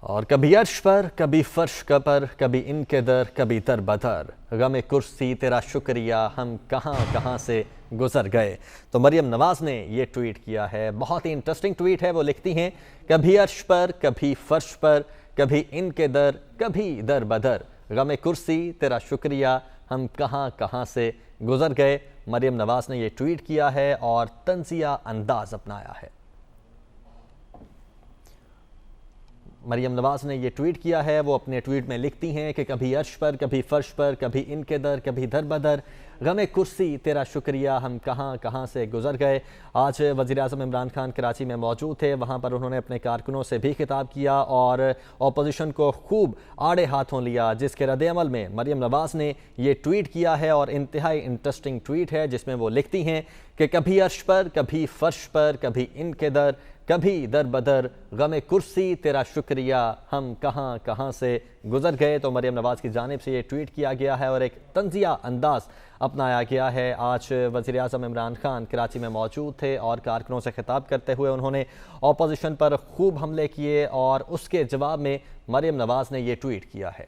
और कभी अर्श पर, कभी फर्श पर, कभी इनके दर, कभी दर बदर, गम कुर्सी तेरा शुक्रिया हम कहाँ कहाँ से गुजर गए। तो मरियम नवाज ने ये ट्वीट किया है, बहुत ही इंटरेस्टिंग ट्वीट है। वो लिखती हैं, कभी अर्श पर, कभी फर्श पर, कभी इनके दर, कभी दर बदर, गम कुर्सी तेरा शुक्रिया हम कहाँ कहाँ से गुजर गए। मरियम नवाज ने ये ट्वीट किया है और तंजिया अंदाज अपनाया है। मरियम नवाज ने ये ट्वीट किया है। वो अपने ट्वीट में लिखती हैं कि कभी अर्श पर, कभी फर्श पर, कभी इनके दर, कभी दर बदर, गमे कुर्सी तेरा शुक्रिया हम कहाँ कहाँ से गुजर गए। आज वज़ीर-ए-आज़म इमरान खान कराची में मौजूद थे। वहाँ पर उन्होंने अपने कारकुनों से भी खिताब किया और अपोजिशन को खूब आड़े हाथों लिया, जिसके रद्द-ए-अमल में मरियम नवाज ने ये ट्वीट किया है और इंतहाई इंटरेस्टिंग ट्वीट है, जिसमें वो लिखती हैं कि कभी अर्श पर, कभी फर्श पर, कभी इनके दर, कभी दर बदर, गमे कुर्सी तेरा शुक्रिया हम कहाँ कहाँ से गुजर गए। तो मरियम नवाज की जानिब से ये ट्वीट किया गया है और एक तंजिया अंदाज अपनाया गया है। आज वज़ीर-ए-आज़म इमरान खान कराची में मौजूद थे और कारकुनों से खिताब करते हुए उन्होंने अपोजिशन पर खूब हमले किए और उसके जवाब में मरियम नवाज ने ये ट्वीट किया है।